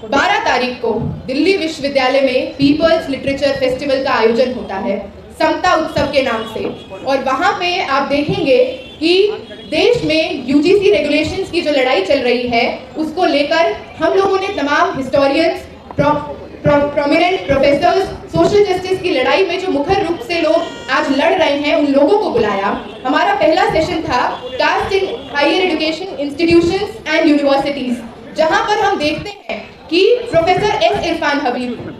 12 तारीख को दिल्ली विश्वविद्यालय में पीपल्स लिटरेचर फेस्टिवल का आयोजन होता है समता उत्सव के नाम से। और वहाँ पे आप देखेंगे कि देश में यूजीसी रेगुलेशंस की जो लड़ाई चल रही है उसको लेकर हम लोगों ने तमाम historians, prominent professors, social justice की लड़ाई में जो मुखर रूप से लोग आज लड़ रहे हैं उन लोगों को बुलाया। हमारा पहला सेशन था caste in higher education institutions and universities, जहां पर हम देखते हैं कि प्रोफेसर एस इरफान हबीब,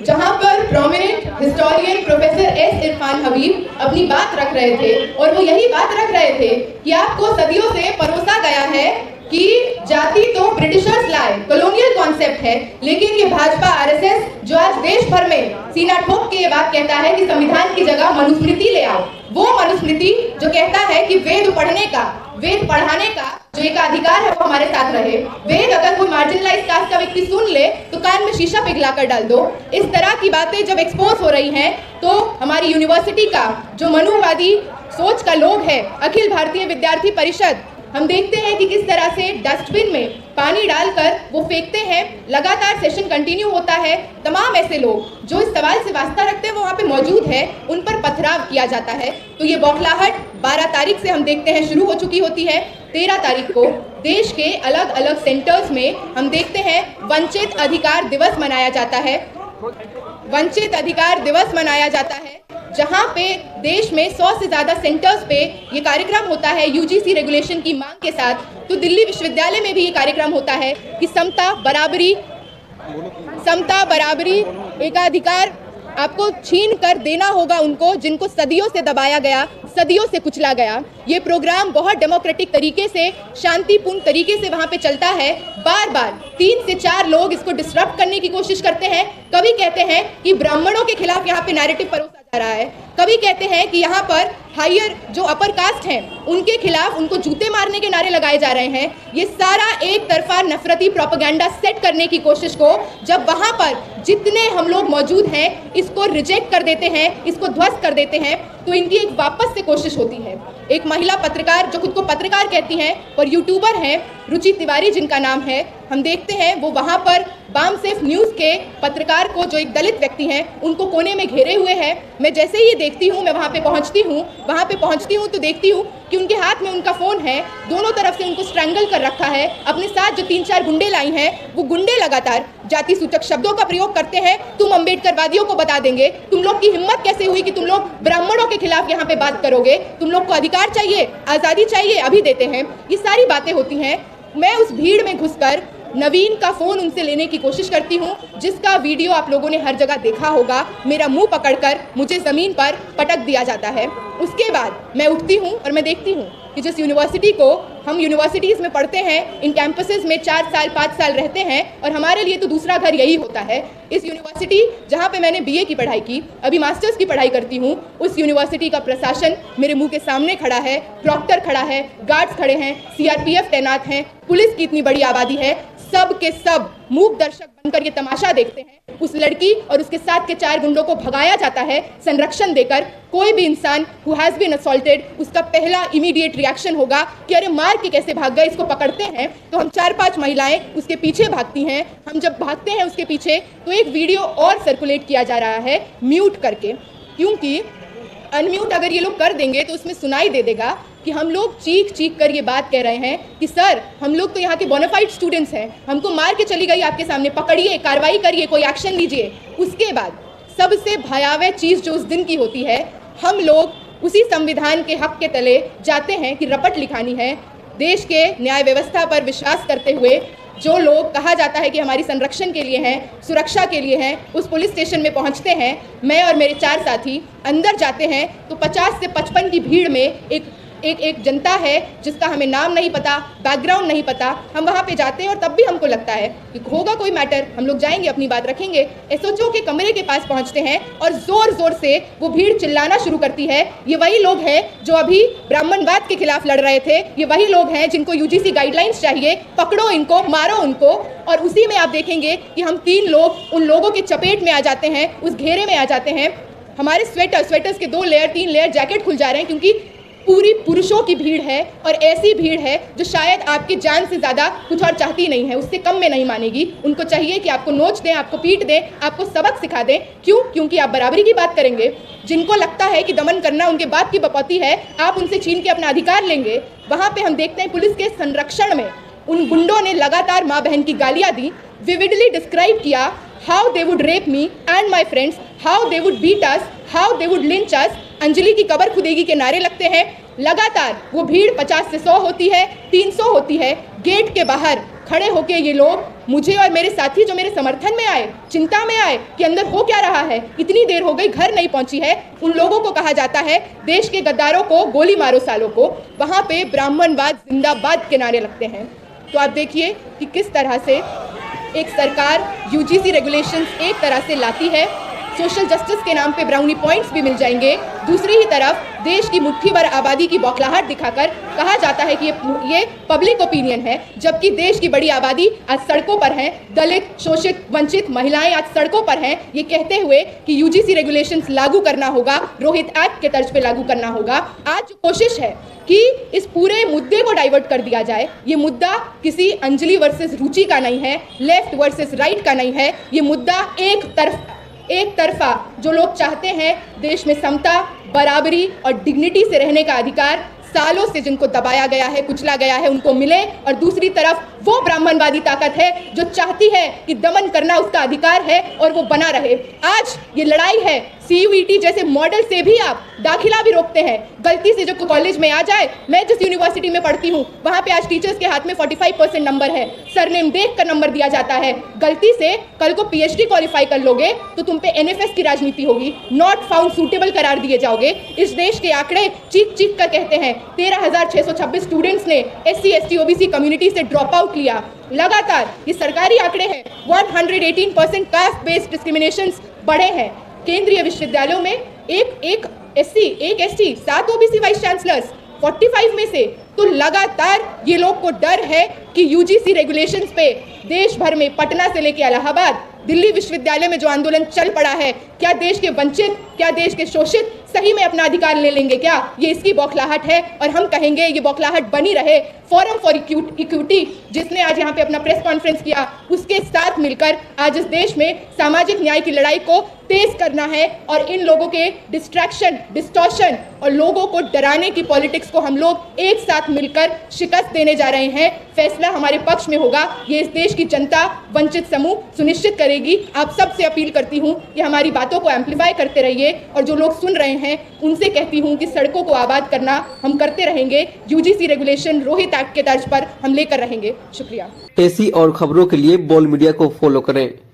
जहां पर prominent historian professor S Irfan Habib अपनी बात रख रहे थे और वो यही बात रख रहे थे कि आपको सदियों से परोसा गया है कि जाति तो ब्रिटिशर्स लाए, कॉलोनियल कॉन्सेप्ट है, लेकिन ये भाजपा आरएसएस जो आज देश भर में सीना ठोक के ये बात कहता है कि संविधान की जगह मनुस्मृति ले आओ, वो मनुस्मृति जो कहता है कि वेद पढ़ने का, वेद पढ़ाने का जो एक अधिकार है वो हमारे साथ रहे। वेद अगर कोई मार्जिनलाइज कास्ट का व्यक्ति सुन ले तो कान में शीशा पिघला कर डाल दो। इस तरह की बातें जब एक्सपोज हो रही हैं तो हमारी यूनिवर्सिटी का जो मनुवादी सोच का लोग है, अखिल भारतीय विद्यार्थी परिषद, हम देखते हैं कि किस तरह से डस्टबिन में पानी डालकर वो फेंकते हैं। लगातार सेशन कंटिन्यू होता है, तमाम ऐसे लोग जो इस सवाल से वास्ता रखते हैं वो वहाँ पे मौजूद है, उन पर पथराव किया जाता है। तो ये बौखलाहट 12 तारीख से हम देखते हैं शुरू हो चुकी होती है। 13 तारीख को देश के अलग अलग सेंटर्स में हम देखते हैं वंचित अधिकार दिवस मनाया जाता है। वंचित अधिकार दिवस मनाया जाता है जहां पे देश में 100 से ज़्यादा सेंटर्स पे ये कार्यक्रम होता है यूजीसी रेगुलेशन की मांग के साथ। तो दिल्ली विश्वविद्यालय में भी ये कार्यक्रम होता है कि समता बराबरी एकाधिकार आपको छीन कर देना होगा उनको जिनको सदियों से दबाया गया, सदियों से कुचला गया। ये प्रोग्राम बहुत डेमोक्रेटिक तरीके से, शांतिपूर्ण तरीके से वहाँ पे चलता है। बार बार 3 से 4 लोग इसको डिस्टर्ब करने की कोशिश करते हैं। कभी कहते हैं कि ब्राह्मणों के खिलाफ यहाँ पे नैरेटिव परोसा जा रहा है, कभी कहते हैं कि यहाँ पर हायर जो अपर कास्ट हैं उनके खिलाफ उनको जूते मारने के नारे लगाए जा रहे हैं। ये सारा एक तरफा नफरती प्रोपेगेंडा सेट करने की कोशिश को जब वहाँ पर जितने हम लोग मौजूद हैं इसको रिजेक्ट कर देते हैं, इसको ध्वस्त कर देते हैं, तो इनकी एक वापस से कोशिश होती है। एक महिला पत्रकार जो खुद को पत्रकार कहती हैं और यूट्यूबर हैं, रुचि तिवारी जिनका नाम है, हम देखते हैं वो वहाँ पर बाम सेफ न्यूज़ के पत्रकार को, जो एक दलित व्यक्ति हैं, उनको कोने में घेरे हुए हैं। मैं जैसे ही ये देखती हूँ, मैं वहाँ पे पहुँचती हूँ तो देखती हूँ कि उनके हाथ में उनका फ़ोन है, दोनों तरफ से उनको स्ट्रैंगल कर रखा है। अपने साथ जो 3-4 गुंडे लाई हैं, वो गुंडे लगातार जाति सूचक शब्दों का प्रयोग करते हैं। तुम अम्बेडकरवादियों को बता देंगे, तुम लोग की हिम्मत कैसे हुई कि तुम लोग ब्राह्मणों के खिलाफ यहाँ पे बात करोगे, तुम लोग को अधिकार चाहिए, आज़ादी चाहिए, अभी देते हैं। ये सारी बातें होती हैं। मैं उस भीड़ में घुसकर नवीन का फ़ोन उनसे लेने की कोशिश करती हूँ, जिसका वीडियो आप लोगों ने हर जगह देखा होगा। मेरा मुंह पकड़कर मुझे ज़मीन पर पटक दिया जाता है। उसके बाद मैं उठती हूँ और मैं देखती हूँ कि जिस यूनिवर्सिटी को हम यूनिवर्सिटीज़ में पढ़ते हैं, इन कैंपसेस में 4 साल 5 साल रहते हैं और हमारे लिए तो दूसरा घर यही होता है। इस यूनिवर्सिटी जहाँ पे मैंने बीए की पढ़ाई की, अभी मास्टर्स की पढ़ाई करती हूँ, उस यूनिवर्सिटी का प्रशासन मेरे मुंह के सामने खड़ा है, प्रॉक्टर खड़ा है, गार्ड्स खड़े हैं, सीआरपीएफ तैनात हैं, पुलिस की इतनी बड़ी आबादी है। सब के सब मूक दर्शक बनकर ये तमाशा देखते हैं। उस लड़की और उसके साथ के 4 गुंडों को भगाया जाता है संरक्षण देकर। कोई भी इंसान हु हैज़ बीन असॉल्टेड, उसका पहला इमीडिएट रिएक्शन होगा कि अरे मार के कैसे भाग गए, इसको पकड़ते हैं। तो हम 4-5 महिलाएं उसके पीछे भागती हैं। हम जब भागते हैं उसके पीछे तो एक वीडियो और सर्कुलेट किया जा रहा है म्यूट करके, क्योंकि अनम्यूट अगर ये लोग कर देंगे तो उसमें सुनाई दे देगा कि हम लोग चीख चीख कर ये बात कह रहे हैं कि सर हम लोग तो यहाँ के बोनाफाइड स्टूडेंट्स हैं, हमको मार के चली गई आपके सामने, पकड़िए, कार्रवाई करिए, कोई एक्शन लीजिए। उसके बाद सबसे भयावह चीज़ जो उस दिन की होती है, हम लोग उसी संविधान के हक के तले जाते हैं कि रपट लिखानी है। देश के न्याय व्यवस्था पर विश्वास करते हुए जो लोग कहा जाता है कि हमारी संरक्षण के लिए हैं, सुरक्षा के लिए हैं, उस पुलिस स्टेशन में पहुंचते हैं। मैं और मेरे 4 साथी अंदर जाते हैं तो 50 से 55 की भीड़ में एक जनता है जिसका हमें नाम नहीं पता, बैकग्राउंड नहीं पता। हम वहाँ पे जाते हैं और तब भी हमको लगता है कि होगा कोई मैटर, हम लोग जाएंगे, अपनी बात रखेंगे। एसओचओ के कमरे के पास पहुँचते हैं और ज़ोर ज़ोर से वो भीड़ चिल्लाना शुरू करती है। ये वही लोग हैं जो अभी ब्राह्मणवाद के खिलाफ लड़ रहे थे, ये वही लोग हैं जिनको यूजीसी गाइडलाइंस चाहिए, पकड़ो इनको, मारो उनको। और उसी में आप देखेंगे कि हम 3 लोग उन लोगों के चपेट में आ जाते हैं, उस घेरे में आ जाते हैं। हमारे स्वेटर्स के 2 लेयर 3 लेयर जैकेट खुल जा रहे हैं, क्योंकि पूरी पुरुषों की भीड़ है और ऐसी भीड़ है जो शायद आपकी जान से ज़्यादा कुछ और चाहती नहीं है, उससे कम में नहीं मानेगी। उनको चाहिए कि आपको नोच दें, आपको पीट दें, आपको सबक सिखा दें। क्यों? क्योंकि आप बराबरी की बात करेंगे। जिनको लगता है कि दमन करना उनके बाप की बपौती है, आप उनसे छीन के अपना अधिकार लेंगे। वहाँ पे हम देखते हैं पुलिस के संरक्षण में उन गुंडों ने लगातार माँ बहन की गालियाँ दी, विविडली डिस्क्राइब किया how they would rape me and my friends, how they would beat us, how they would lynch us. Anjali की कबर खुदेगी के नारे लगते हैं। लगातार वो भीड़ 50 से 100 होती है, 300 होती है। गेट के बाहर खड़े होके ये लोग मुझे और मेरे साथी जो मेरे समर्थन में आए, चिंता में आए कि अंदर हो क्या रहा है, इतनी देर हो गई घर नहीं पहुंची है, उन लोगों को कहा जाता है देश के गद्दारों को गोली मारो सालों को। वहाँ पे ब्राह्मणवाद जिंदाबाद के नारे लगते हैं। तो आप देखिए कि किस तरह से एक सरकार यूजीसी रेगुलेशंस एक तरह से लाती है, सोशल जस्टिस के नाम पे ब्राउनी पॉइंट्स भी मिल जाएंगे। दूसरी ही तरफ देश की मुट्ठी भर आबादी की बौखलाहट दिखाकर कहा जाता है कि ये पब्लिक ओपिनियन है, जबकि देश की बड़ी आबादी आज सड़कों पर है। दलित, शोषित, वंचित महिलाएं आज सड़कों पर हैं, ये कहते हुए कि यूजीसी रेगुलेशंस लागू करना होगा, रोहित एक्ट के तर्ज पे लागू करना होगा। आज जो कोशिश है कि इस पूरे मुद्दे को डाइवर्ट कर दिया जाए, ये मुद्दा किसी अंजलि वर्सेस रुचि का नहीं है, लेफ्ट वर्सेस राइट का नहीं है। ये मुद्दा एक तरफा जो लोग चाहते हैं देश में समता, बराबरी और डिग्निटी से रहने का अधिकार, सालों से जिनको दबाया गया है, कुचला गया है, उनको मिले। और दूसरी तरफ वो ब्राह्मणवादी ताकत है जो चाहती है कि दमन करना उसका अधिकार है और वो बना रहे। आज ये लड़ाई है CUET जैसे मॉडल से भी आप दाखिला भी रोकते हैं। गलती से जो कॉलेज में आ जाए, मैं जिस यूनिवर्सिटी में पढ़ती हूँ वहाँ पे आज टीचर्स के हाथ में 45% नंबर है, सरनेम देख कर नंबर दिया जाता है। गलती से कल को PhD क्वालिफाई कर लोगे तो तुम पे NFS की राजनीति होगी, नॉट फाउंड सूटेबल करार दिए जाओगे। इस देश के आंकड़े चीख चीख कर कहते हैं 13,626 स्टूडेंट्स ने SC ST OBC कम्युनिटी से ड्रॉप आउट लिया। लगातार ये सरकारी आंकड़े हैं, 118% कास्ट बेस्ड डिस्क्रिमिनेशंस बढ़े हैं। केंद्रीय विश्वविद्यालयों में एक SC, एक ST, 7 OBC वाइस चांसलर्स 45 में से। तो लगातार ये लोग को डर है कि UGC रेगुलेशंस पे देश भर में, पटना से लेकर इलाहाबाद, दिल्ली विश्वविद्यालय में जो आंदोलन चल पड़ा है, क्या देश के वंचित, क्या देश के शोषित सही में अपना अधिकार ले लेंगे क्या? ये इसकी बौखलाहट है और हम कहेंगे ये बौखलाहट बनी रहे। फोरम फॉर इक्विटी जिसने आज यहाँ पे अपना प्रेस कॉन्फ्रेंस किया, उसके साथ मिलकर आज इस देश में सामाजिक न्याय की लड़ाई को तेज करना है और इन लोगों के डिस्ट्रैक्शन, डिस्टॉर्शन और लोगों को डराने की पॉलिटिक्स को हम लोग एक साथ मिलकर शिकस्त देने जा रहे हैं। फैसला हमारे पक्ष में होगा, ये इस देश की जनता, वंचित समूह सुनिश्चित करेगी। आप सबसे अपील करती हूँ कि हमारी बातों को एम्पलीफाई करते रहिए और जो लोग सुन रहे हैं उनसे कहती हूँ कि सड़कों को आबाद करना हम करते रहेंगे। UGC रेगुलेशन रोहित एक्ट के तर्ज पर हम लेकर रहेंगे। शुक्रिया। ऐसी और खबरों के लिए बोल मीडिया को फॉलो करें।